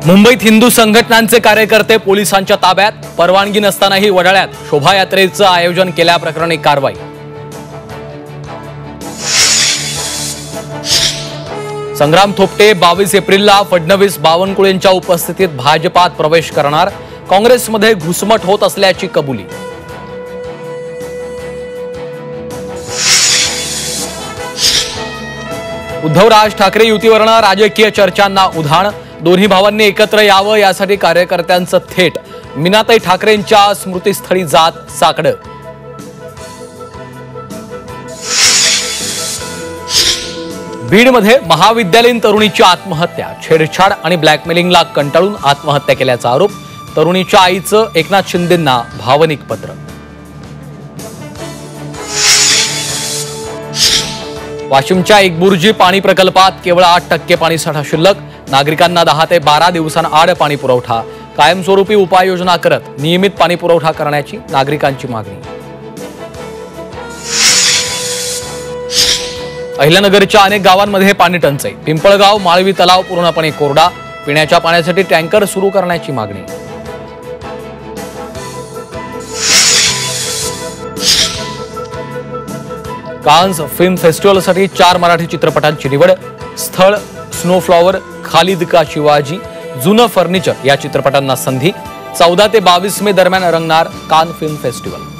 मुंबईत हिंदू संघटनांचे कार्यकर्ते पोलिसांच्या ताब्यात, परवानगी नसतानाही वडाळ्यात शोभायात्रेचं आयोजन केल्याप्रकरणी कारवाई। संग्राम थोपटे 22 एप्रिलला फडणवीस बावनकुळेंच्या उपस्थितीत भाजपात प्रवेश करणार, काँग्रेसमध्ये घुसमट होत असल्याची कबुली। उद्धव राज ठाकरे युतीवरनं राजकीय चर्चांना उधाण, दोन्ही भावांनी एकत्र यावं यासाठी कार्यकर्त्यांचं थेट मीनाताई ठाकरेंच्या स्मृतीस्थळी जात साकडं। बीडमध्ये महाविद्यालयीन तरुणीची आत्महत्या, छेडछाड आणि ब्लॅकमेलिंगला कंटाळून आत्महत्या केल्याचा आरोप, तरुणीच्या आईचं एकनाथ शिंदेंना भावनिक पत्र। वाशिमच्या एकबुर्जी पाणी प्रकल्पात केवळ 8% पाणीसाठा शिल्लक, नागरिकांना 10 ते 12 दिवसांआड पाणी पुरवठा, कायमस्वरूपी उपाययोजना करत नियमित पाणी पुरवठा करण्याची नागरिकांची मागणी। अहिल्यानगरच्या अनेक गावांमध्ये पाणी टंचाई, पिंपळगाव माळवी तलाव पूर्णपणे कोरडा, पिण्याच्या पाण्यासाठी टँकर सुरू करण्याची मागणी। कान्स फिल्म फेस्टिवलसाठी 4 मराठी चित्रपटांची निवड, स्थळ स्नोफ्लॉवर, खालिद का शिवाजी, जुनं फर्निचर या चित्रपटांना संधी। 14 ते 22 मे दरम्यान रंगणार कान फिल्म फेस्टिवल।